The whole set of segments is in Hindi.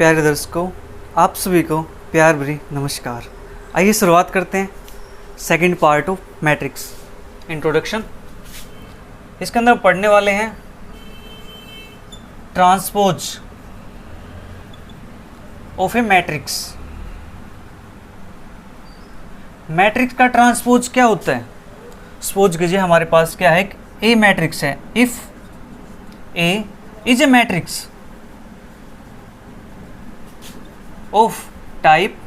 प्यारे दर्शकों, आप सभी को प्यार भरी नमस्कार। आइए शुरुआत करते हैं second part of matrix introduction. इसके अंदर पढ़ने वाले हैं transpose of A matrix. Matrix का ट्रांसपोज क्या होता है? सपोज कीजिए हमारे पास क्या है, एक ए मैट्रिक्स है। If A is a matrix of type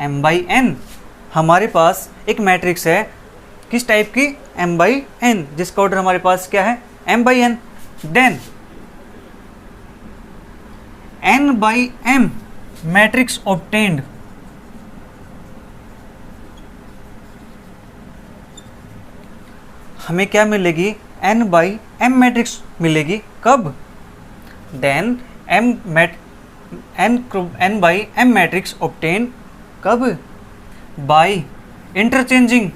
m by n। हमारे पास एक मैट्रिक्स है किस टाइप की? m by n, जिसका ऑर्डर हमारे पास क्या है? m by n। Then n by m matrix obtained हमें क्या मिलेगी? n by m मैट्रिक्स मिलेगी। कब? Then n by m matrix obtain कब? By interchanging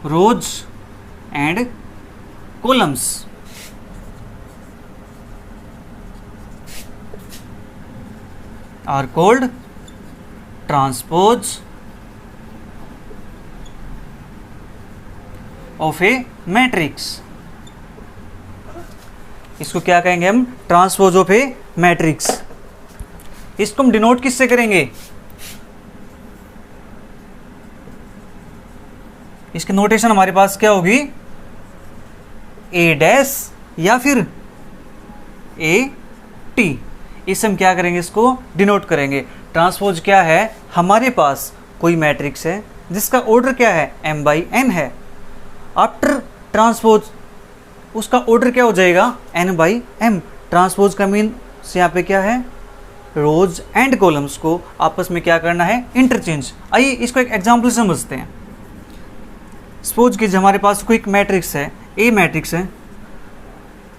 rows and columns. Are called transpose of A matrix. इसको क्या कहेंगे हम? Transpose of A matrix. इसको हम डिनोट किससे करेंगे? इसकी नोटेशन हमारे पास क्या होगी? ए डैश या फिर ए टी। इससे हम क्या करेंगे? इसको डिनोट करेंगे। ट्रांसपोज क्या है? हमारे पास कोई मैट्रिक्स है जिसका ऑर्डर क्या है? m by n है। आफ्टर ट्रांसपोज उसका ऑर्डर क्या हो जाएगा? n by m। ट्रांसपोज का मीन यहाँ पे क्या है? रोज एंड कॉलम्स को आपस में क्या करना है? इंटरचेंज। आइए इसको एक एग्जाम्पल समझते हैं। सपोज कीजिए हमारे पास कोई एक मैट्रिक्स है, ए मैट्रिक्स है,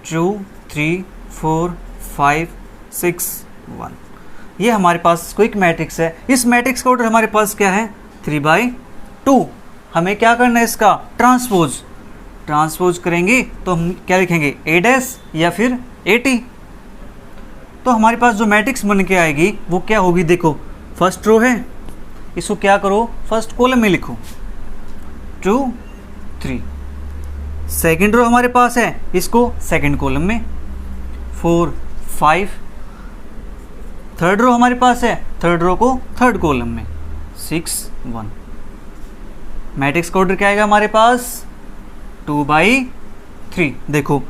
2 3 4 5 6 1। ये हमारे पास कोई एक मैट्रिक्स है। इस मैट्रिक्स का ऑर्डर हमारे पास क्या है? 3/2। हमें क्या करना है? इसका ट्रांसपोज करेंगे तो हम क्या लिखेंगे? ए डैश या फिर ए टी। तो हमारे पास जो मैट्रिक्स बन के आएगी वो क्या होगी? देखो, फर्स्ट रो है, इसको क्या करो? फर्स्ट कॉलम में लिखो 2 3। सेकंड रो हमारे पास है, इसको सेकंड कॉलम में 4 5। थर्ड रो हमारे पास है, थर्ड रो को थर्ड कॉलम में 6 1। मैट्रिक्स का ऑर्डर क्या आएगा हमारे पास? 2/3। देखो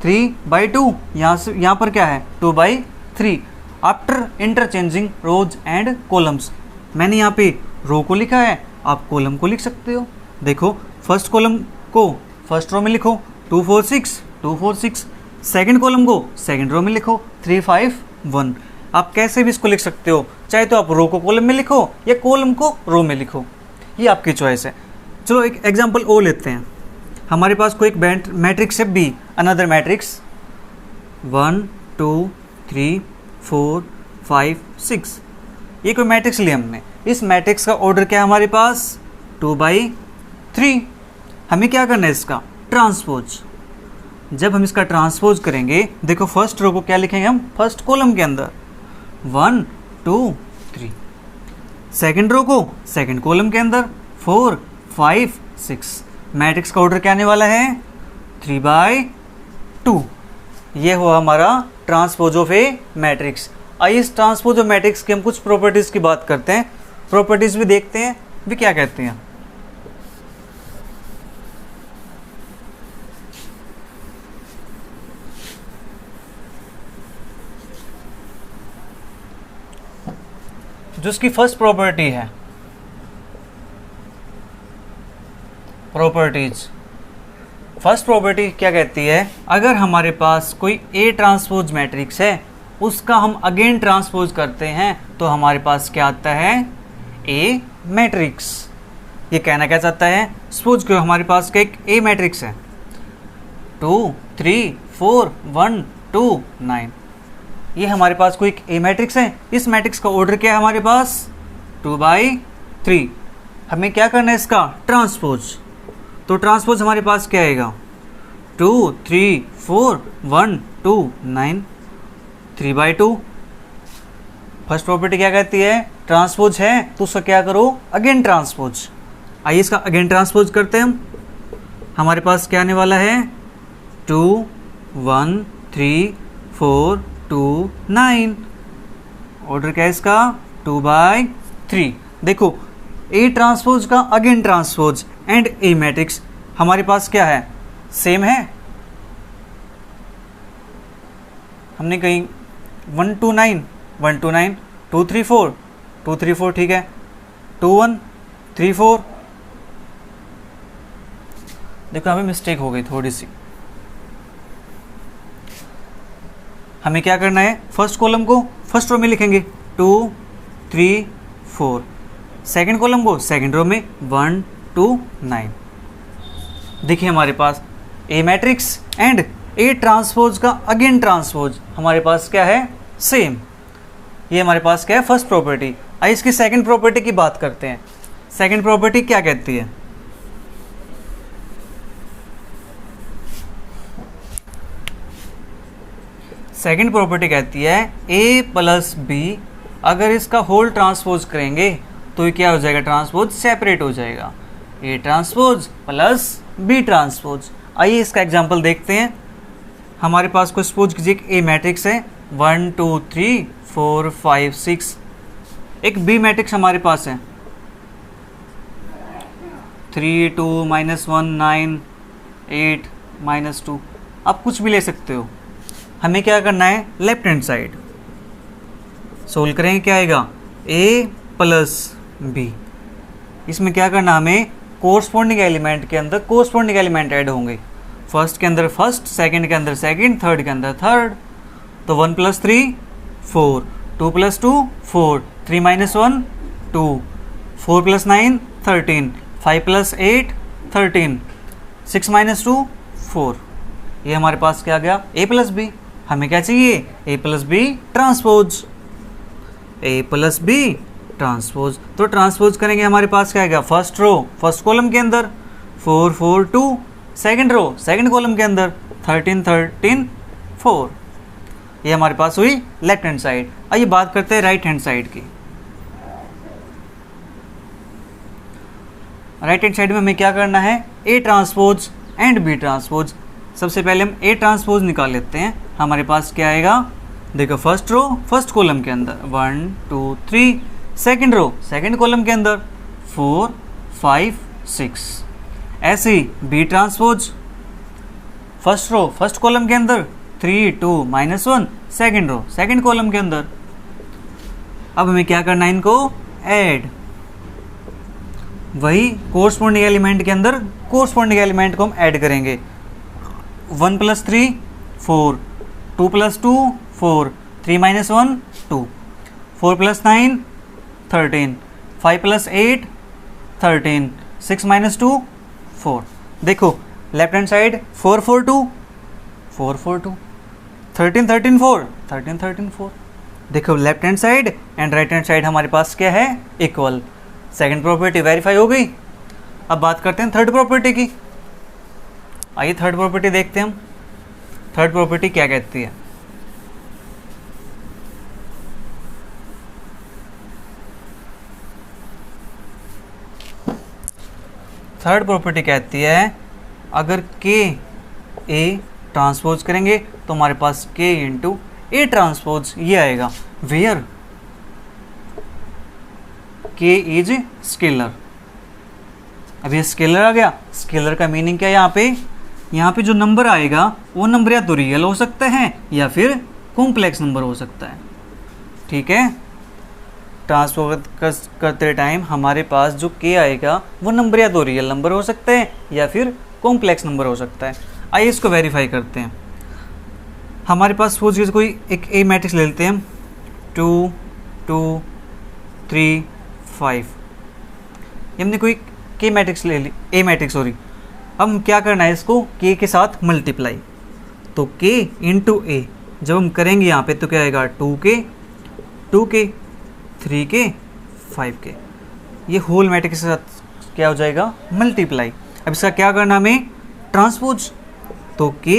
3/2, यहाँ पर क्या है? 2/3। After interchanging rows and columns. मैंने यहाँ पे रो को लिखा है, आप कॉलम को लिख सकते हो। देखो फर्स्ट कॉलम को फर्स्ट रो में लिखो 2 4 6 2 4 6। सेकेंड कॉलम को सेकेंड रो में लिखो 3 5 1। आप कैसे भी इसको लिख सकते हो, चाहे तो आप रो को कॉलम में लिखो या कॉलम को रो में लिखो, ये आपकी चॉइस है। चलो एक एग्जांपल और लेते हैं। हमारे पास कोई एक मैट्रिक्स है बी, अनदर मैट्रिक्स 1 2 3 4 5 6। ये कोई मैट्रिक्स लिया हमने। इस मैट्रिक्स का ऑर्डर क्या है हमारे पास? 2/3। हमें क्या करना है? इसका ट्रांसपोज। जब हम इसका ट्रांसपोज करेंगे, देखो फर्स्ट रो को क्या लिखेंगे हम? फर्स्ट कॉलम के अंदर 1 2 3। सेकेंड रो को सेकेंड कॉलम के अंदर 4 5 6। मैट्रिक्स का ऑर्डर क्या आने वाला है? 3/2। ये हुआ हमारा ट्रांसपोज ऑफ ए मैट्रिक्स। आइए इस ट्रांसपोज ऑफ मैट्रिक्स की हम कुछ प्रॉपर्टीज़ की बात करते हैं। प्रॉपर्टीज़ भी देखते हैं भी क्या कहते हैं। जो इसकी फर्स्ट प्रॉपर्टी है, प्रॉपर्टीज। फर्स्ट प्रॉपर्टी क्या कहती है? अगर हमारे पास कोई ए ट्रांसपोज मैट्रिक्स है, उसका हम अगेन ट्रांसपोज करते हैं तो हमारे पास क्या आता है? ए मैट्रिक्स। ये कहना क्या चाहता है? सपोज करो हमारे पास का एक ए मैट्रिक्स है 2 3 4 1 2 9। ये हमारे पास कोई एक ए मैट्रिक्स है। इस मैट्रिक्स का ऑर्डर क्या है हमारे पास? 2/3। हमें क्या करना है? इसका ट्रांसपोज। तो ट्रांसपोज हमारे पास क्या आएगा, 2 3 4 1 2 9 3/2। फर्स्ट प्रॉपर्टी क्या कहती है, ट्रांसपोज है तो उसका क्या करो, अगेन ट्रांसपोज। आइए इसका अगेन ट्रांसपोज करते हैं हम। हमारे पास क्या आने वाला है, 2 1 3 4 2 9। ऑर्डर क्या है इसका, 2/3। देखो ए ट्रांसपोज का again transpose and A matrix हमारे पास क्या है, सेम है। हमने कहीं 1 2 9 1 2 9 2 3 4 2 3 4 ठीक है, 2 1 3 4। देखो हमें मिस्टेक हो गई थोड़ी सी। हमें क्या करना है, फर्स्ट कॉलम को फर्स्ट रो में लिखेंगे 2 3 4, सेकंड कॉलम को सेकंड रो में 1 2 9। देखिए हमारे पास ए मैट्रिक्स एंड ए ट्रांसपोज का अगेन ट्रांसपोज हमारे पास क्या है, सेम। ये हमारे पास क्या है, फर्स्ट प्रॉपर्टी। आइए इसकी सेकंड प्रॉपर्टी की बात करते हैं। सेकंड प्रॉपर्टी क्या कहती है, सेकंड प्रॉपर्टी कहती है ए प्लस बी अगर इसका होल ट्रांसपोज करेंगे तो ये क्या हो जाएगा, ट्रांसपोज सेपरेट हो जाएगा, A transpose plus B transpose. आइए इसका एग्जांपल देखते हैं। हमारे पास को सपोज कीजिए ए मैट्रिक्स है 1 2 3 4 5 6। एक बी मैट्रिक्स हमारे पास है 3 2 -1 9 8 -2। आप कुछ भी ले सकते हो। हमें क्या करना है, लेफ्ट हैंड साइड सोल्व करेंगे, क्या आएगा, ए प्लस बी। इसमें क्या करना, हमें कोरस्पॉन्डिंग एलिमेंट के अंदर कोरस्पॉन्डिंग एलिमेंट ऐड होंगे। फर्स्ट के अंदर फर्स्ट, सेकंड के अंदर सेकंड, थर्ड के अंदर थर्ड। तो 1 + 3 4, 2 + 2 4, 3 - 1 2, 4 + 9 13, 5 + 8 13, 6 - 2 4। ये हमारे पास क्या आ गया, ए प्लस बी। हमें क्या चाहिए, ए प्लस बी ट्रांसपोज, ए प्लस बी ट्रांसपोज। तो ट्रांसपोज करेंगे हमारे पास क्या आएगा, फर्स्ट रो फर्स्ट कॉलम के अंदर 4 4 2, सेकंड रो सेकंड कॉलम के अंदर 13 13 4। ये हमारे पास हुई लेफ्ट हैंड साइड। आइए बात करते हैं राइट हैंड साइड की। राइट हैंड साइड में हमें क्या करना है, A transpose and B transpose. सबसे पहले हम ए ट्रांसपोज निकाल लेते हैं। हमारे पास क्या आएगा, देखो फर्स्ट रो फर्स्ट कॉलम के अंदर 1 2 3, सेकंड रो सेकंड कॉलम के अंदर 4 5 6। ऐसे ही B transpose first row first column के अंदर 3 2 -1, सेकंड रो सेकंड कॉलम के अंदर। अब हमें क्या करना है, इनको ऐड। वही कोरस्पॉन्डिंग एलिमेंट के अंदर कोरस्पॉन्डिंग एलिमेंट को हम ऐड करेंगे। 1 + 3 4, 2 + 2 4, 3 - 1 2, 4 + 9 13, 5 + 8 13, 6 - 2 4। देखो लेफ्ट हैंड साइड 4 4 2 4 4 2, 13 13 4 13 13 4। देखो left hand side and right hand side हमारे पास क्या है, इक्वल। सेकंड प्रॉपर्टी वेरीफाई हो गई। अब बात करते हैं थर्ड प्रॉपर्टी की। आइए थर्ड प्रॉपर्टी देखते हैं हम। थर्ड प्रॉपर्टी क्या कहती है, थर्ड प्रॉपर्टी कहती है अगर के ए ट्रांसपोज करेंगे तो हमारे पास के इंटू ए ट्रांसपोज ये आएगा, वेयर के इज स्केलर। अब ये स्केलर आ गया। स्केलर का मीनिंग क्या है, यहाँ पे जो नंबर आएगा वो नंबर या तो रियल हो सकता है या फिर कॉम्प्लेक्स नंबर हो सकता है। ठीक है, ट्रांसपोज करते टाइम हमारे पास जो के आएगा वो नंबर या तो रियल नंबर हो सकता है या फिर कॉम्प्लेक्स नंबर हो सकता है। आइए इसको वेरीफाई करते हैं। हमारे पास सपोज कोई एक ए मैट्रिक्स ले लेते हैं हम, 2 2 3 5। हमने कोई के मैट्रिक्स ले ली, ए मैट्रिक्स सॉरी। अब हम क्या करना है, इसको के के साथ मल्टीप्लाई। तो के इंटू ए जब हम करेंगे यहाँ पे तो क्या आएगा, 2k 2k 3k 5k। ये होल मैट्रिक्स के साथ क्या हो जाएगा, मल्टीप्लाई। अब इसका क्या करना हमें, ट्रांसपोज। तो के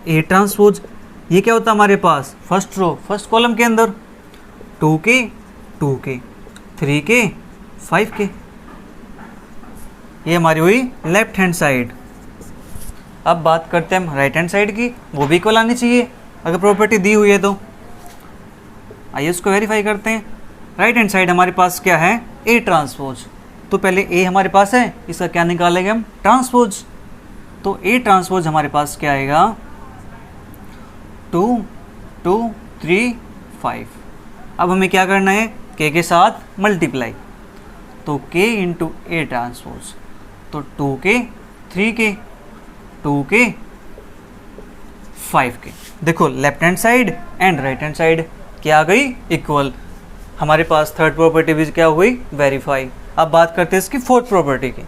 ए ट्रांसपोज, ये क्या होता है हमारे पास, फर्स्ट रो फर्स्ट कॉलम के अंदर 2k 2k 3k 5k, ये हमारी हुई लेफ्ट हैंड साइड। अब बात करते हैं हम राइट हैंड साइड की, वो भी इक्वल आनी चाहिए अगर प्रॉपर्टी दी हुई है तो। आइए उसको वेरीफाई करते हैं। राइट हैंड साइड हमारे पास क्या है, ए ट्रांसपोज। तो पहले ए हमारे पास है, इसका क्या निकालेंगे हम, ट्रांसपोज। तो ए ट्रांसपोज हमारे पास क्या आएगा, 2 2 3 5। अब हमें क्या करना है, के साथ मल्टीप्लाई, तो के इंटू ए ट्रांसपोज, तो 2k 3k 2k 5k। देखो left hand side and right hand side क्या आ गई, इक्वल। हमारे पास थर्ड प्रॉपर्टी भी क्या हुई, वेरीफाई। अब बात करते हैं इसकी फोर्थ प्रॉपर्टी की।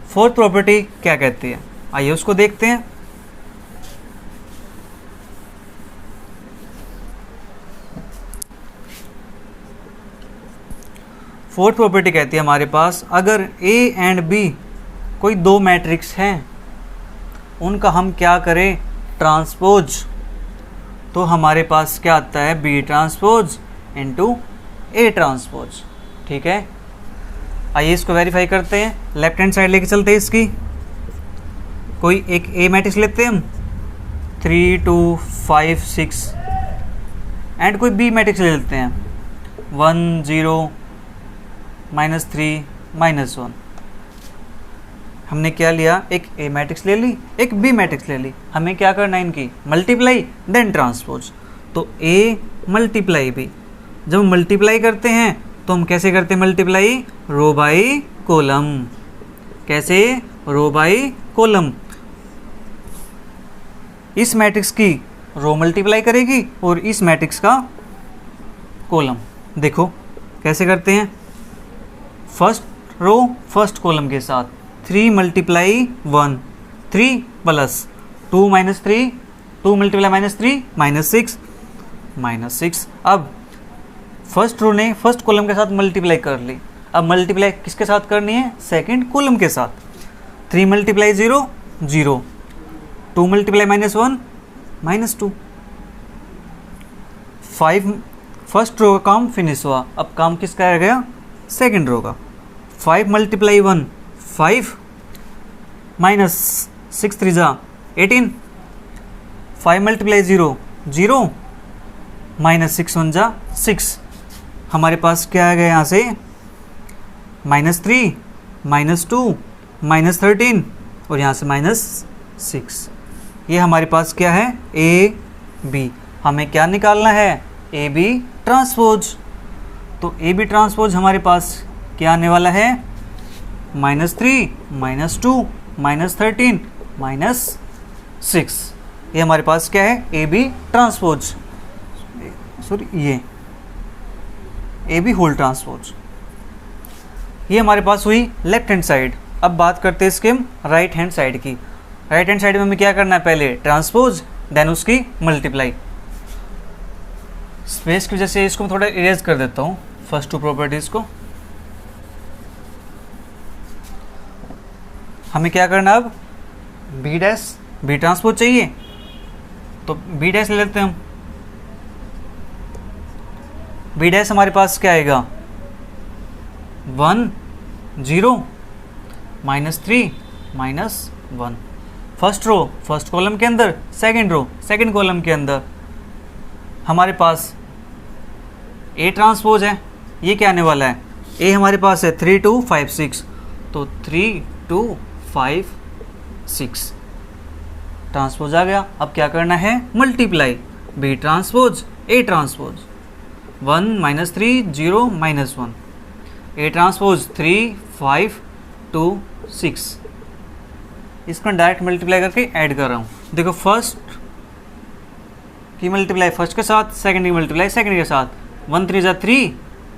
फोर्थ प्रॉपर्टी क्या कहती है, आइए उसको देखते हैं। फोर्थ प्रॉपर्टी कहती है हमारे पास, अगर ए एंड बी कोई दो मैट्रिक्स हैं, उनका हम क्या करें, ट्रांसपोज, तो हमारे पास क्या आता है, B transpose into A transpose. ठीक है, आइए इसको वेरीफाई करते हैं। लेफ्ट हैंड साइड लेके चलते हैं इसकी, कोई एक ए मैट्रिक्स लेते हैं हम 3 2 5 6, एंड कोई बी मैट्रिक्स ले लेते हैं 1 0 -3 -1। हमने क्या लिया, एक ए मैट्रिक्स ले ली, एक बी मैट्रिक्स ले ली। हमें क्या करना है, इनकी मल्टीप्लाई देन ट्रांसपोज। तो ए मल्टीप्लाई बी, जब मल्टीप्लाई करते हैं तो हम कैसे करते हैं मल्टीप्लाई, रो बाई कॉलम। कैसे, रो बाई कॉलम। इस मैट्रिक्स की रो मल्टीप्लाई करेगी और इस मैट्रिक्स का कॉलम। देखो कैसे करते हैं, फर्स्ट रो फर्स्ट कॉलम के साथ 3 मल्टीप्लाई 1 3 प्लस 2 -3 2 मल्टीप्लाई -3 -6 अब फर्स्ट रो ने फर्स्ट कॉलम के साथ मल्टीप्लाई कर ली। अब मल्टीप्लाई किसके साथ करनी है, सेकंड कॉलम के साथ। 3 मल्टीप्लाई 0 0 2 मल्टीप्लाई -1 -2 5। फर्स्ट रो का काम फिनिश हुआ, अब काम किसका रह गया, सेकंड रो का। 5 मल्टीप्लाई 1 5 -6 3 18 5 मल्टीप्लाई 0 0 -6 1 6। हमारे पास क्या आ गया यहाँ से, -3 -2 -13 और यहाँ से -6। ये हमारे पास क्या है, ए बी। हमें क्या निकालना है, ए बी ट्रांसपोज। तो ए बी ट्रांसपोज हमारे पास क्या आने वाला है, -3 -2 -13 -6। ये हमारे पास क्या है, ए बी ट्रांसपोज, सॉरी ये ए बी होल ट्रांसपोज। ये हमारे पास हुई लेफ्ट हैंड साइड। अब बात करते हैं इसके हम राइट हैंड साइड की। राइट हैंड साइड में हमें क्या करना है, पहले ट्रांसपोज देन उसकी मल्टीप्लाई। स्पेस की वजह से इसको मैं थोड़ा इरेज कर देता हूँ, फर्स्ट टू प्रॉपर्टीज को। हमें क्या करना अब, बी डैश बी ट्रांसपोज चाहिए, तो बी डैश ले लेते हैं हम। बी डैश हमारे पास क्या आएगा, 1 0 -3 -1। फर्स्ट रो फर्स्ट कॉलम के अंदर, सेकंड रो सेकंड कॉलम के अंदर। हमारे पास ए ट्रांसपोज है, ये क्या आने वाला है, ए हमारे पास है 3 2 5 6, तो 3 2 5 6 ट्रांसपोज आ गया। अब क्या करना है, multiply B transpose A transpose 1 -3 0 -1 A transpose 3 5 2 6। इसको डायरेक्ट मल्टीप्लाई करके ऐड कर रहा हूँ। देखो फर्स्ट की मल्टीप्लाई फर्स्ट के साथ, सेकंड की मल्टीप्लाई सेकंड के साथ। 1 3 3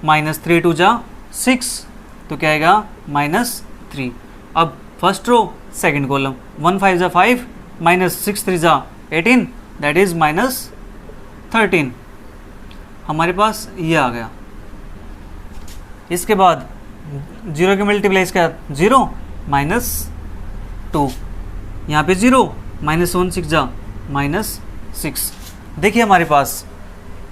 -3 2 6, तो क्या आएगा -3। अब first row second column, 1 5 5 -6 3 18, that is -13। हमारे पास ये आ गया। इसके बाद 0 की मल्टीप्लाई इसका 0 -2, यहाँ पे 0, -1 6 जा -6। देखिए हमारे पास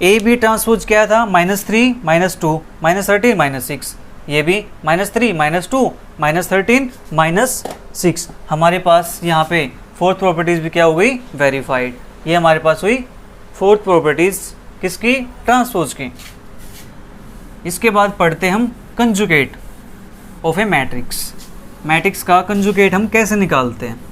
ए बी ट्रांसपोज क्या था, -3 -2 -13 -6, ये भी -3 -2 -13 -6। हमारे पास यहाँ पे फोर्थ प्रॉपर्टीज भी क्या हो गई, वेरीफाइड। ये हमारे पास हुई फोर्थ प्रॉपर्टीज किसकी, ट्रांसपोज की। इसके बाद पढ़ते हम conjugate of A matrix. Matrix का कंजुगेट हम कैसे निकालते हैं।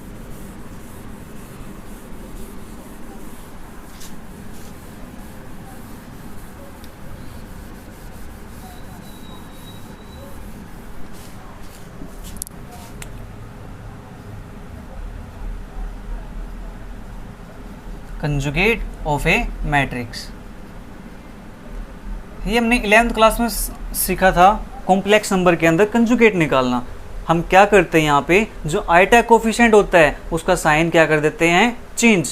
कंजुगेट ऑफ ए मैट्रिक्स, ये हमने 11th क्लास में सीखा था। कॉम्प्लेक्स नंबर के अंदर कंजुगेट निकालना। हम क्या करते हैं, यहाँ पे जो आइटा कोफिशिएंट होता है उसका साइन क्या कर देते हैं, चेंज।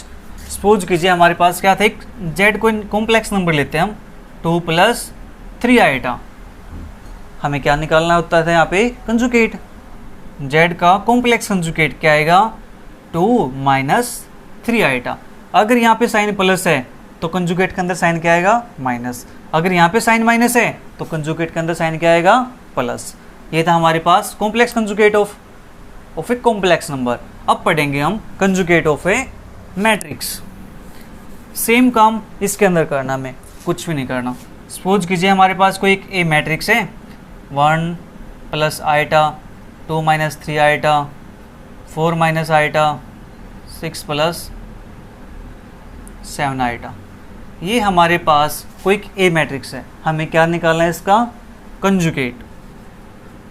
सपोज कीजिए हमारे पास क्या था, एक जेड को कॉम्प्लेक्स नंबर लेते हैं हम, 2 + 3 आइटा। हमें क्या निकालना होता था यहाँ पे, कंजुगेट। जेड का कॉम्प्लेक्स कंजुगेट क्या आएगा, 2 - 3 आइटा। अगर यहाँ पे साइन प्लस है तो कंजुगेट के अंदर साइन क्या आएगा, माइनस। अगर यहाँ पे साइन माइनस है तो कंजुगेट के अंदर साइन क्या आएगा, प्लस। ये था हमारे पास complex conjugate of a complex number. अब पढ़ेंगे हम conjugate of A matrix. Same काम इसके अंदर करना, हमें कुछ भी नहीं करना। सपोज कीजिए हमारे पास कोई एक ए मैट्रिक्स है, 1 + आइटा, 2 - 3 आइटा, 4 - आइटा, 6 + 7 आइटा। ये हमारे पास कोई ए मैट्रिक्स है। हमें क्या निकालना है, इसका कंजुगेट।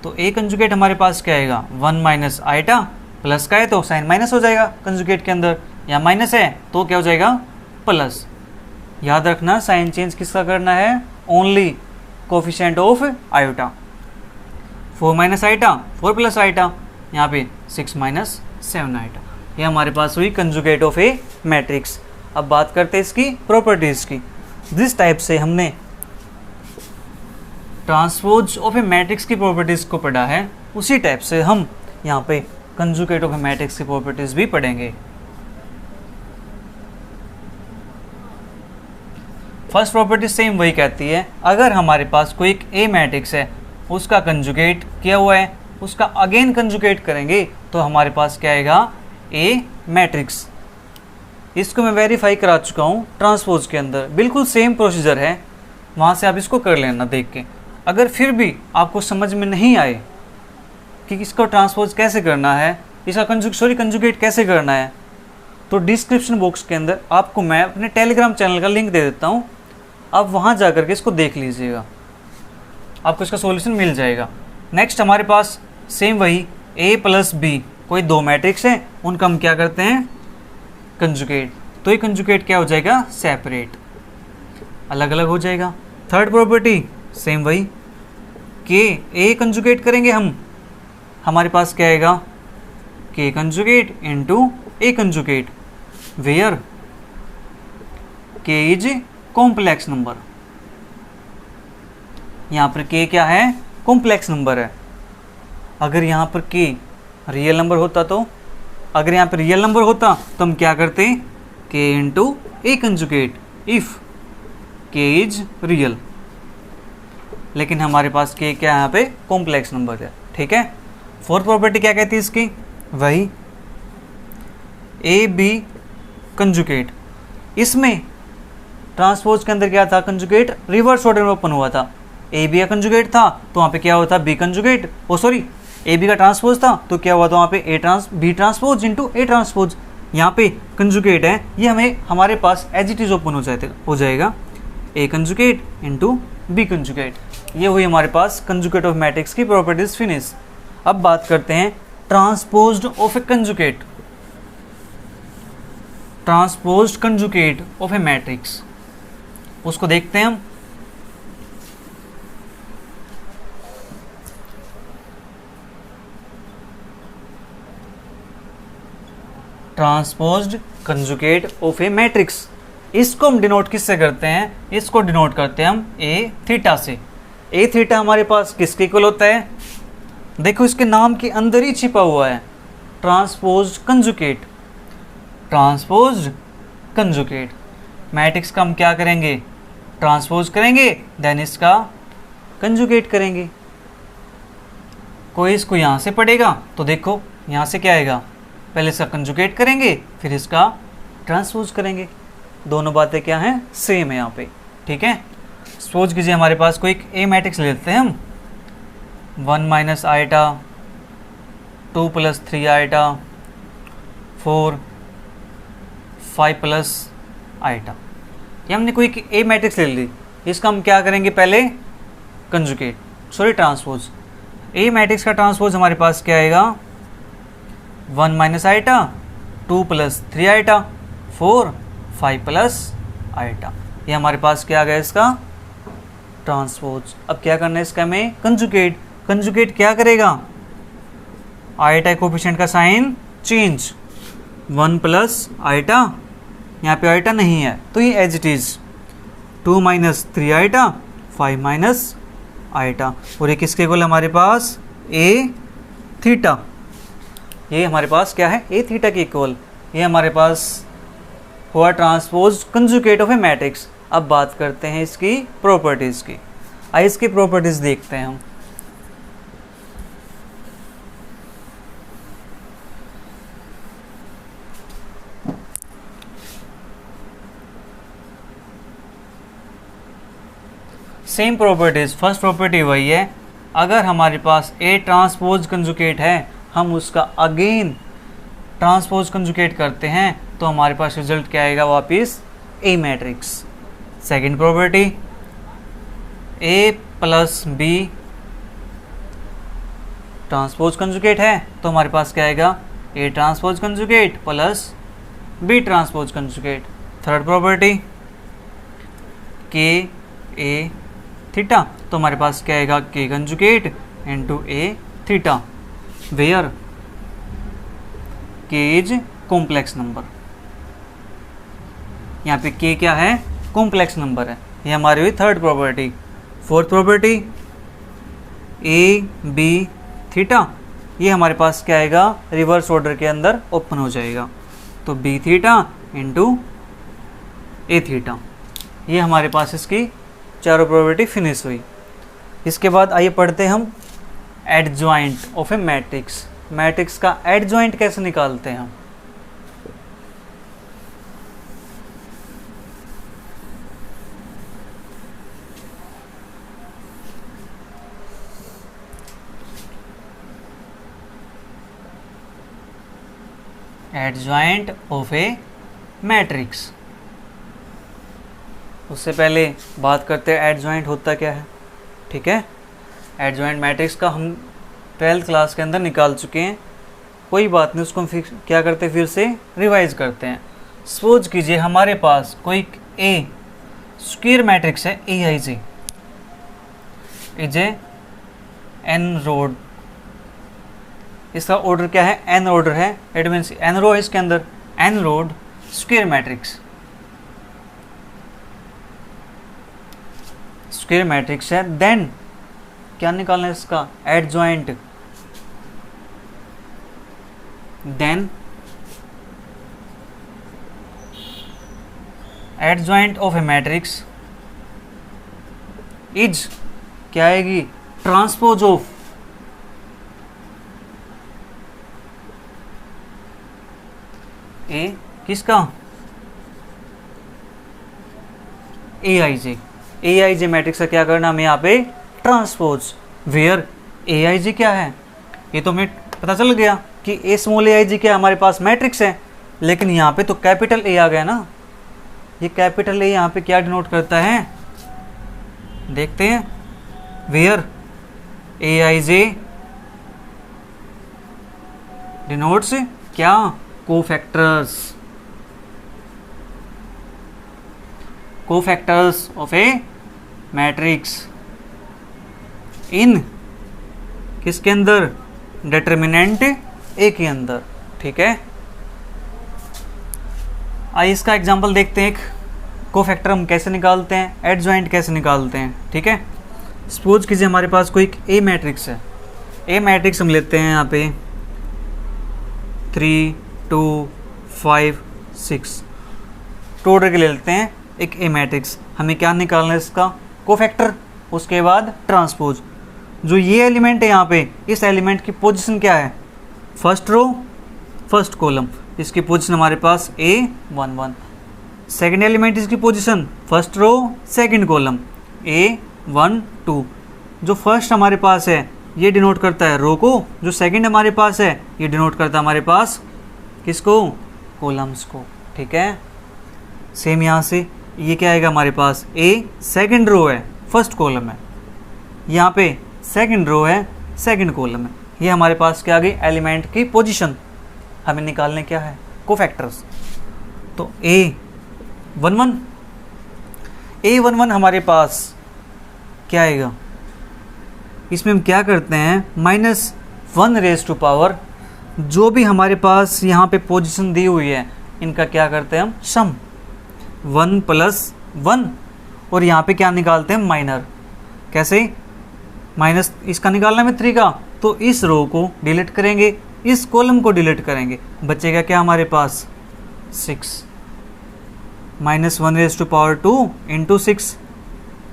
तो ए कंजुगेट हमारे पास क्या आएगा, 1 - आइटा, प्लस का है तो साइन माइनस हो जाएगा कंजुगेट के अंदर, या माइनस है तो क्या हो जाएगा, प्लस। याद रखना साइन चेंज किसका करना है, only coefficient of iota. 4 - iota, 4 + iota, यहाँ पे 6 - 7 आइटा। ये हमारे पास हुई कंजुगेट ऑफ ए मैट्रिक्स। अब बात करते हैं इसकी प्रॉपर्टीज़ की। जिस टाइप से हमने ट्रांसपोज ऑफ ए मैट्रिक्स की प्रॉपर्टीज़ को पढ़ा है, उसी टाइप से हम यहाँ पे कंजुगेट ऑफ ए मैट्रिक्स की प्रॉपर्टीज़ भी पढ़ेंगे। फर्स्ट प्रॉपर्टी सेम वही कहती है, अगर हमारे पास कोई एक ए मैट्रिक्स है, उसका कंजुगेट किया हुआ है, उसका अगेन कंजुगेट करेंगे तो हमारे पास क्या आएगा, ए मैट्रिक्स। इसको मैं वेरीफाई करा चुका हूँ ट्रांसपोज के अंदर, बिल्कुल सेम प्रोसीजर है, वहाँ से आप इसको कर लेना देख के। अगर फिर भी आपको समझ में नहीं आए कि इसको ट्रांसपोज कैसे करना है, इसका कंजुगेट कैसे करना है, तो डिस्क्रिप्शन बॉक्स के अंदर आपको मैं अपने टेलीग्राम चैनल का लिंक दे देता हूँ, आप वहाँ जा कर के इसको देख लीजिएगा, आपको इसका सॉल्यूशन मिल जाएगा। नेक्स्ट हमारे पास सेम वही a + b, कोई दो मैट्रिक्स हैं, उनका हम क्या करते हैं, कंजुगेट। तो ये कंजुगेट क्या हो जाएगा, सेपरेट, अलग अलग हो जाएगा। थर्ड प्रॉपर्टी सेम वही, के ए कंजुगेट करेंगे हम, हमारे पास क्या आएगा, K conjugate into A conjugate, where K is complex number. यहाँ पर के क्या है, कॉम्प्लेक्स नंबर है। अगर यहाँ पर के रियल नंबर होता तो, अगर यहाँ पर रियल नंबर होता तो हम क्या करते, के इंटू ए कंजुगेट इफ के इज रियल। लेकिन हमारे पास के क्या यहाँ पे कॉम्प्लेक्स नंबर है, ठीक है। फोर्थ प्रॉपर्टी क्या कहती है इसकी, वही ए बी कंजुगेट। इसमें ट्रांसपोज के अंदर क्या था, कंजुगेट रिवर्स ऑर्डर में ओपन हुआ था। ए बी का कंजुगेट था तो वहाँ पे क्या हुआ था, बी कंजुगेट, ए बी का ट्रांसपोज था तो क्या हुआ था वहाँ पे B transpose into A transpose. यहाँ पे कंजुगेट है, ये हमारे पास एज इट इज ओपन हो जाएगा, A conjugate into B conjugate. ये हुई हमारे पास कंजुगेट ऑफ मैट्रिक्स की प्रॉपर्टीज फिनिश। अब बात करते हैं transposed of A conjugate, transposed conjugate of A matrix, उसको देखते हैं हम। Transposed conjugate of A matrix, इसको हम डिनोट किससे करते हैं, इसको डिनोट करते हैं हम ए थीटा से। ए थीटा हमारे पास किसके इक्वल होता है, देखो इसके नाम के अंदर ही छिपा हुआ है, transposed conjugate. Transposed conjugate matrix का हम क्या करेंगे, ट्रांसपोज करेंगे, देन इसका कंजुगेट करेंगे। कोई इसको यहाँ से पढ़ेगा तो देखो यहाँ से क्या आएगा, पहले इसका कंजुगेट करेंगे फिर इसका ट्रांसपोज करेंगे। दोनों बातें क्या हैं, सेम है यहाँ पे। ठीक है, सपोज कीजिए हमारे पास कोई एक ए मैट्रिक्स लेते हैं हम, 1 minus iota, 2 plus 3 iota, 4 5 plus iota. ये हमने कोई ए मैट्रिक्स ले ली, इसका हम क्या करेंगे, पहले conjugate, sorry transpose. A matrix का ट्रांसपोज हमारे पास क्या आएगा, 1 minus iota, 2 plus 3 iota, 4 5 plus iota. ये हमारे पास क्या आ गया इसका ट्रांसपोज। अब क्या करना है इसका हमें, कंजुगेट। कंजुगेट क्या करेगा, आइटा कोफिशिएंट का साइन चेंज, 1 प्लस आइटा, यहाँ पे आइटा नहीं है तो ये as it is, 2 minus 3 iota, 5 minus iota, और ये किसके इक्वल हमारे पास, ए थीटा। ये हमारे पास क्या है, ए थीटा के इक्वल। ये हमारे पास हुआ transpose conjugate of A matrix. अब बात करते हैं इसकी प्रॉपर्टीज की। आइए इसकी प्रॉपर्टीज देखते हैं हम। सेम प्रॉपर्टीज, फर्स्ट प्रॉपर्टी वही है, अगर हमारे पास ए ट्रांसपोज कंजुगेट है, हम उसका अगेन ट्रांसपोज कंजुगेट करते हैं तो हमारे पास रिजल्ट क्या आएगा, वापिस A matrix. Second property, A plus B transpose conjugate है तो हमारे पास क्या आएगा, A transpose conjugate plus B transpose conjugate. Third property, K A theta तो हमारे पास क्या आएगा, K conjugate into A theta, where K is complex number. यहाँ पे के क्या है, कॉम्प्लेक्स नंबर है। ये हमारी हुई third property. Fourth property, A B theta, ये हमारे पास क्या आएगा, रिवर्स ऑर्डर के अंदर ओपन हो जाएगा, तो बी थीटा इंटू ए थीटा। ये हमारे पास इसकी चारों प्रॉपर्टी फिनिश हुई। इसके बाद आइए पढ़ते हैं हम adjoint of A matrix. Matrix का एडजॉइंट कैसे निकालते हैं हम। एडजॉइंट ऑफ ए मैट्रिक्स, उससे पहले बात करते हैं एडजॉइंट होता क्या है। ठीक है, एडजॉइंट मैट्रिक्स का हम 12th क्लास के अंदर निकाल चुके हैं, कोई बात नहीं, उसको हम फिर क्या करते हैं, फिर से रिवाइज करते हैं। सपोज कीजिए हमारे पास कोई ए स्क्वायर मैट्रिक्स है, A I G is a n rowed, इसका ऑर्डर क्या है, एन ऑर्डर है, इट मीन्स एन रो है इसके अंदर, n rowed square matrix, square matrix है। देन क्या निकालना है इसका, adjoint. Then adjoint of A matrix is क्या आएगी, ट्रांसपोज ऑफ ए, किसका, ए I J. A I J matrix का क्या करना हमें यहाँ पे, ट्रांसपोज, वेयर ए आई जी क्या है, ये तो हमें पता चल गया कि ए स्मॉल ए आई जी क्या हमारे पास मैट्रिक्स है, लेकिन यहाँ पे तो कैपिटल ए आ गया ना। ये कैपिटल ए यहाँ पे क्या डिनोट करता है, देखते हैं, where A I J denotes क्या, cofactors, cofactors of A matrix in किसके अंदर, डिटर्मिनेंट ए के अंदर। ठीक है, आइए इसका एग्जांपल देखते हैं, एक कोफैक्टर हम कैसे निकालते हैं, एडजॉइंट कैसे निकालते हैं। ठीक है, सपोज कीजिए हमारे पास कोई ए मैट्रिक्स है, ए मैट्रिक्स हम लेते हैं यहाँ पे 3 2 5 6, टू ऑर्डर के ले लेते हैं एक ए मैट्रिक्स। हमें क्या निकालना है इसका कोफैक्टर, उसके बाद ट्रांसपोज। जो ये एलिमेंट है यहाँ पे, इस एलिमेंट की पोजीशन क्या है, फर्स्ट रो फर्स्ट कॉलम, इसकी पोजीशन हमारे पास A11। सेकंड एलिमेंट इसकी position first row second column A12। जो फर्स्ट हमारे पास है ये डिनोट करता है रो को, जो सेकंड हमारे पास है ये डिनोट करता है हमारे पास किसको, कॉलम्स को। ठीक है, सेम यहाँ से ये क्या आएगा हमारे पास, A सेकंड रो है फर्स्ट कॉलम है, यहाँ पे सेकंड रो है सेकंड कॉलम है। ये हमारे पास क्या आ गई, एलिमेंट की पोजीशन। हमें निकालने क्या है, कोफैक्टर्स। तो A11 हमारे पास क्या आएगा, इसमें हम क्या करते हैं, -1 जो भी हमारे पास यहाँ पे पोजीशन दी हुई है इनका क्या करते हैं हम सम, 1 + 1, और यहाँ पे क्या निकालते हैं माइनर। कैसे, माइनस इसका निकालना है 3 का, तो इस रो को डिलीट करेंगे, इस कॉलम को डिलीट करेंगे, बचेगा क्या हमारे पास 6, -1⁻² × 6।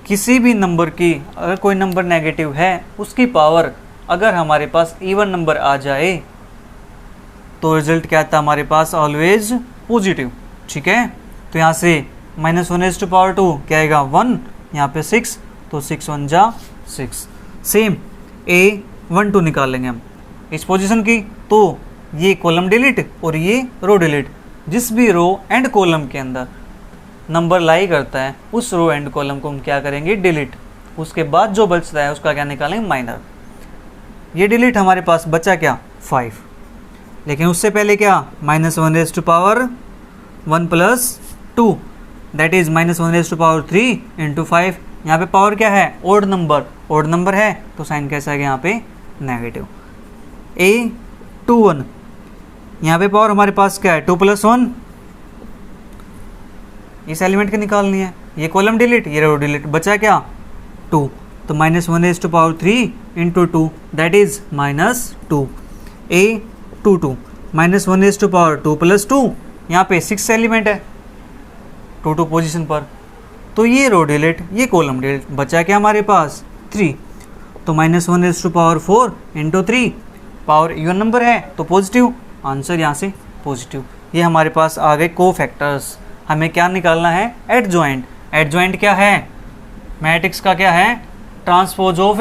किसी भी नंबर की अगर कोई नंबर नेगेटिव है उसकी पावर अगर हमारे पास इवन नंबर आ जाए तो रिजल्ट क्या आता है हमारे पास, ऑलवेज पॉजिटिव। ठीक है, तो यहाँ से -1⁻² क्या आएगा 1, यहाँ पे 6, तो 6 1 जा 6। सेम A12 निकालेंगे हम इस पोजीशन की, तो ये कॉलम डिलीट और ये रो डिलीट। जिस भी रो एंड कॉलम के अंदर नंबर लाई करता है उस रो एंड कॉलम को हम क्या करेंगे, डिलीट। उसके बाद जो बचता है उसका क्या निकालेंगे, माइनर। ये डिलीट हमारे पास बचा क्या 5, लेकिन उससे पहले क्या, -1⁻1 + 2 दैट इज -1⁻3 × 5। यहाँ पे पावर क्या है, ओड नंबर है, तो साइन कैसा है यहाँ पे नेगेटिव। A21 यहाँ पे पावर हमारे पास क्या है, 2 + 1, इस एलिमेंट की निकालनी है। ये कॉलम डिलीट, ये रो डिलीट, बचा क्या 2, तो -1⁻3 × 2 दैट इज -2। A22 -1⁻2 + 2, यहाँ पे 6 एलिमेंट है 2 पोजीशन पर, तो ये रो डिलीट ये कॉलम डिलीट, बचा क्या हमारे पास 3, तो -1⁻4 × 3, पावर इवन नंबर है तो पॉजिटिव, आंसर यहाँ से पॉजिटिव। ये हमारे पास आ गए कोफैक्टर्स। हमें क्या निकालना है, एडजॉइंट। एडजॉइंट क्या है, मैट्रिक्स का क्या है, ट्रांसपोज ऑफ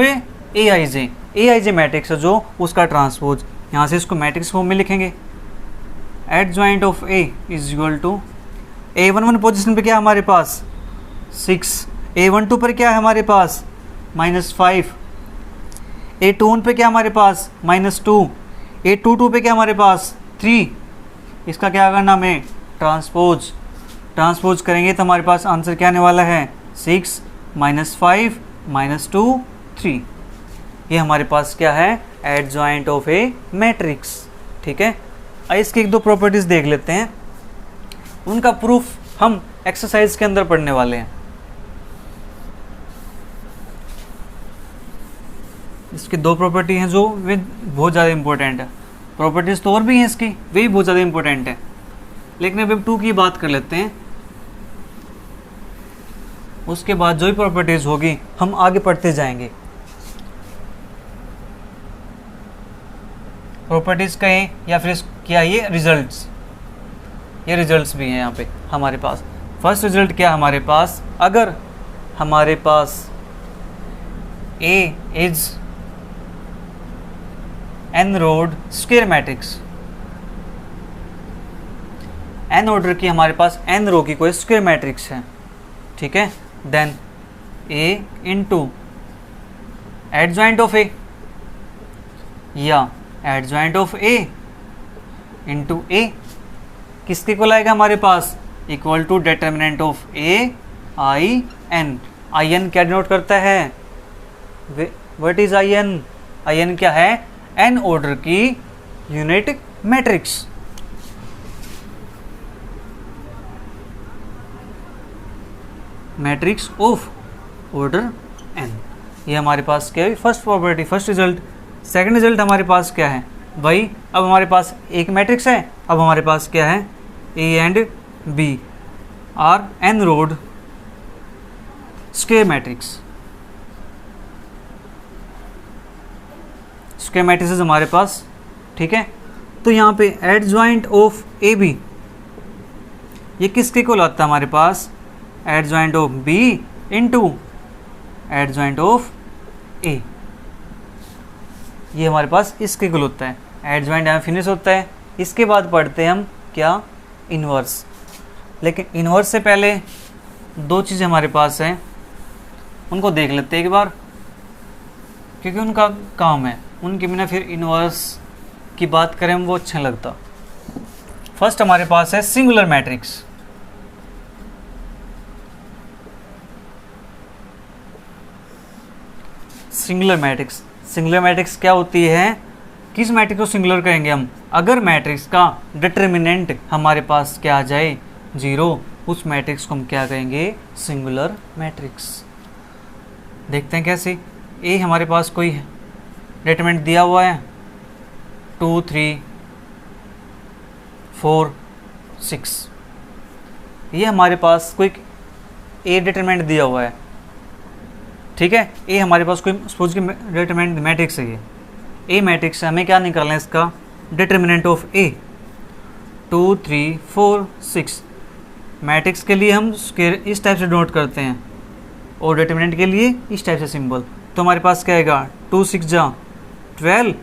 AIJ मैट्रिक्स है जो उसका ट्रांसपोज। यहाँ से इसको मैट्रिक्स फॉर्म में लिखेंगे, adjoint of A = A11 position पे क्या हमारे पास 6, A12 पर क्या है हमारे पास -5, A21 पे क्या हमारे पास -2, A22 पे क्या हमारे पास 3। इसका क्या करना हमें, ट्रांसपोज करेंगे तो हमारे पास आंसर क्या आने वाला है, 6 -5 -2 3। ये हमारे पास क्या है, एडजॉइंट ऑफ ए मैट्रिक्स। ठीक है, आइए इसकी 1-2 प्रॉपर्टीज देख लेते हैं, उनका प्रूफ हम एक्सरसाइज के अंदर पढ़ने वाले हैं। इसकी 2 प्रॉपर्टी हैं जो वे बहुत ज़्यादा इंपॉर्टेंट है। प्रॉपर्टीज तो और भी हैं इसकी, वे भी बहुत ज़्यादा इंपॉर्टेंट है, लेकिन अब 2 की बात कर लेते हैं। उसके बाद जो भी प्रॉपर्टीज होगी हम आगे पढ़ते जाएंगे। प्रॉपर्टीज कहें या फिर क्या, ये रिजल्ट्स भी हैं यहाँ पे हमारे पास। फर्स्ट रिजल्ट क्या हमारे पास, अगर हमारे पास A is n rowed square matrix, n order की हमारे पास n रो की कोई स्क्वायर मैट्रिक्स है, ठीक है, then A into adjoint of A या adjoint of A into A किसके को लाएगा हमारे पास, equal to determinant of A I N। I N क्या डिनोट करता है, what is I N? I N क्या है, n ऑर्डर की unit matrix. Matrix of order n। ये हमारे पास क्या है, first property, first result. Second result हमारे पास क्या है वही, अब हमारे पास एक मैट्रिक्स है, अब हमारे पास क्या है A and B are N rowed square matrix. Square matrix हमारे पास, ठीक है। तो यहाँ पे एडजॉइंट ऑफ ए बी, ये किसके इक्वल आता है हमारे पास, adjoint of B into adjoint of A, ये हमारे पास इसके इक्वल होता है। एडजॉइंट यहाँ फिनिश होता है। इसके बाद पढ़ते हैं हम क्या, इन्वर्स। लेकिन इन्वर्स से पहले दो चीज़ें हमारे पास हैं, उनको देख लेते हैं एक बार, क्योंकि उनका काम है, उनके बिना फिर इन्वर्स की बात करें वो अच्छा लगता। फर्स्ट हमारे पास है singular matrix. Singular matrix, singular matrix क्या होती है, किस मैट्रिक्स को सिंगुलर कहेंगे हम, अगर मैट्रिक्स का डिटर्मिनेंट हमारे पास क्या आ जाए 0, उस मैट्रिक्स को हम क्या कहेंगे, सिंगुलर मैट्रिक्स। देखते हैं कैसे। ए हमारे पास कोई डिटर्मिनेंट दिया हुआ है 2 3 4 6, ये हमारे पास कोई ए डिटरमिनेंट दिया हुआ है, ठीक है। ए हमारे पास कोई सपोज की डिटरमिनेंट मैट्रिक्स है, ये ए मैट्रिक्स से हमें क्या निकालना है, इसका डिटरमिनेंट ऑफ ए 2 3 4 6। मैट्रिक्स के लिए हम स्क्वायर इस टाइप से डिनोट करते हैं और डिटरमिनेंट के लिए इस टाइप से सिंबल। तो हमारे पास क्या आएगा 2 6 जा 12,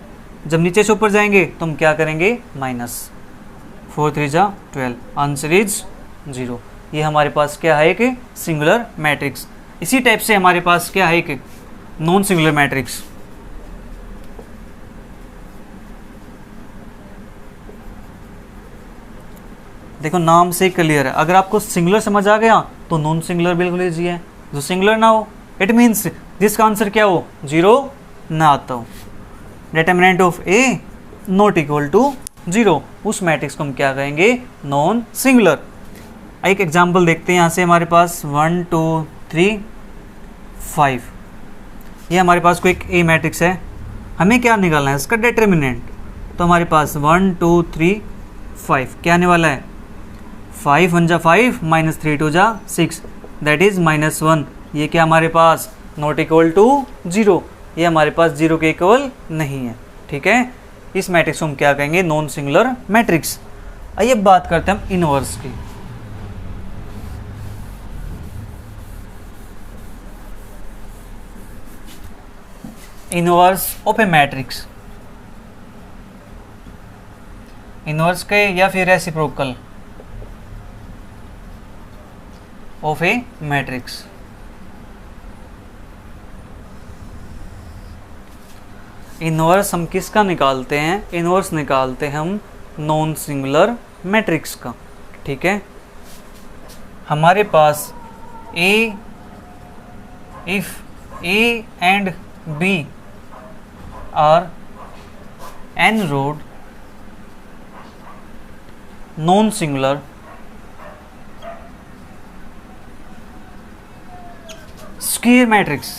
जब नीचे से ऊपर जाएंगे तो हम क्या करेंगे माइनस, 4 3 जा 12, आंसर इज 0। ये हमारे पास क्या है, एक सिंगुलर मैट्रिक्स। इसी टाइप से हमारे पास क्या है, एक नॉन सिंगुलर मैट्रिक्स। देखो नाम से क्लियर है, अगर आपको सिंगुलर समझ आ गया तो नॉन सिंगुलर बिल्कुल ईजी है। जो सिंगुलर ना हो, इट मीन्स जिसका आंसर क्या हो 0 ना आता हो, determinant of A not equal to 0, उस मैट्रिक्स को हम क्या कहेंगे, नॉन सिंगुलर। एक एग्जांपल देखते हैं यहाँ से, हमारे पास 1 2 3 5, ये हमारे पास कोई एक ए मैट्रिक्स है, हमें क्या निकालना है, इसका डिटरमिनेंट। तो हमारे पास 1 2 3 5 क्या आने वाला है, 5 1 जा 5 माइनस 3 2 जा 6, दैट इज -1। ये क्या हमारे पास नॉट इक्वल टू 0, ये हमारे पास 0 के इक्वल नहीं है, ठीक है। इस मैट्रिक्स को हम क्या कहेंगे, नॉन सिंगुलर मैट्रिक्स। आइए बात करते हैं हम इनवर्स की। Inverse of A matrix, inverse के या फिर reciprocal of A matrix. Inverse हम किसका निकालते हैं, इनवर्स निकालते हैं हम नॉन सिंगुलर मैट्रिक्स का, ठीक है। हमारे पास A, if A and B are N rowed non singular square matrix,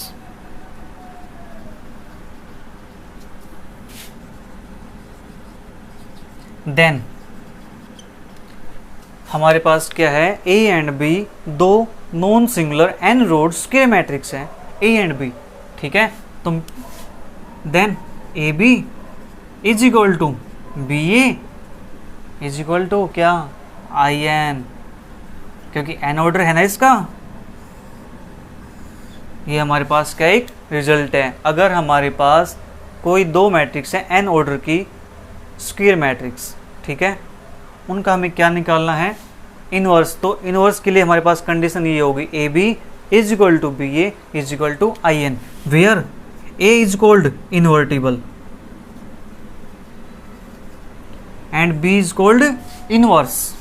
then हमारे पास क्या है, ए एंड बी दो non singular N rowed square matrix है, ए एंड बी, ठीक है। तुम then A B is equal to B A is equal to क्या, आई एन, क्योंकि एन ऑर्डर है ना इसका। ये हमारे पास क्या एक रिजल्ट है, अगर हमारे पास कोई दो मैट्रिक्स है एन ऑर्डर की स्क्वायर मैट्रिक्स, ठीक है, उनका हमें क्या निकालना है, इनवर्स। तो इनवर्स के लिए हमारे पास कंडीशन ये होगी, A B is equal to B A is equal to I N, where A is called invertible and B is called inverse.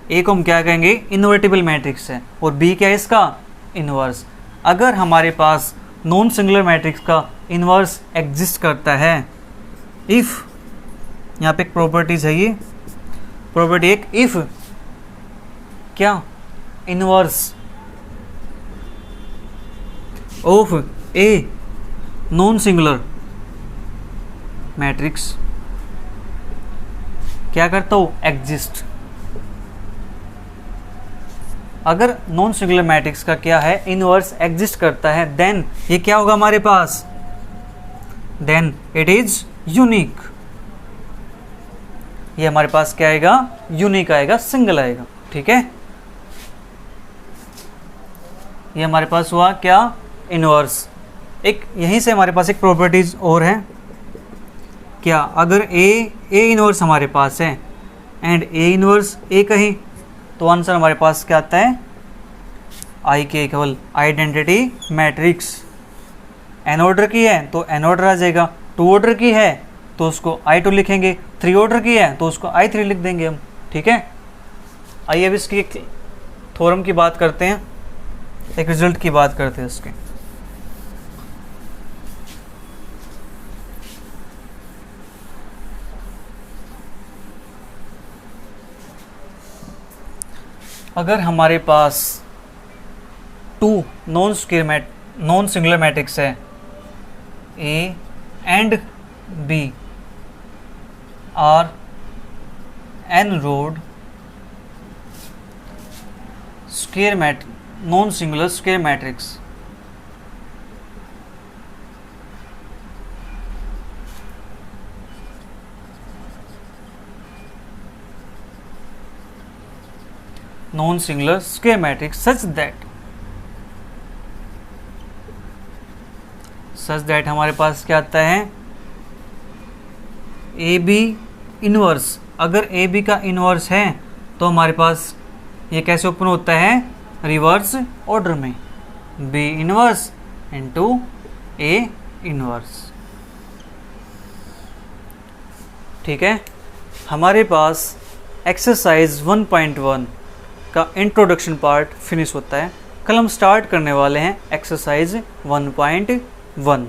A को हम क्या कहेंगे, इनवर्टिबल मैट्रिक्स है, और बी क्या है इसका, इनवर्स। अगर हमारे पास नॉन सिंगुलर मैट्रिक्स का इनवर्स एग्जिस्ट करता है, इफ, यहाँ पे एक प्रॉपर्टीज है, ये प्रॉपर्टी एक, इफ क्या, inverse of a non singular matrix क्या करता हूँ, एग्जिस्ट। अगर नॉन सिंगुलर मैट्रिक्स का क्या है, इनवर्स एग्जिस्ट करता है, देन ये क्या होगा हमारे पास, देन इट इज यूनिक। ये हमारे पास क्या आएगा, यूनिक आएगा, सिंगल आएगा। ठीक है, ये हमारे पास हुआ क्या, इनवर्स। एक यहीं से हमारे पास एक प्रॉपर्टीज और है क्या, अगर ए इनवर्स हमारे पास है एंड ए इनवर्स ए कहीं, तो आंसर हमारे पास क्या आता है, आई के equal identity matrix. N order की है तो एन ऑर्डर आ जाएगा, टू ऑर्डर की है तो उसको I2 लिखेंगे, थ्री ऑर्डर की है तो उसको I3 लिख देंगे हम। ठीक है, आइए अब इसकी एक थ्योरम की बात करते हैं, एक रिजल्ट की बात करते हैं इसके। अगर हमारे पास टू नॉन सिंगुलर मैट्रिक्स है, A and B are N rowed non singular square matrix, non singular square matrix such that हमारे पास क्या आता है, ए बी इनवर्स। अगर ए बी का इनवर्स है तो हमारे पास ये कैसे ओपन होता है, रिवर्स ऑर्डर में, B inverse into A inverse. ठीक है, हमारे पास एक्सरसाइज 1.1 का इंट्रोडक्शन पार्ट फिनिश होता है। कल हम स्टार्ट करने वाले हैं एक्सरसाइज 1.1।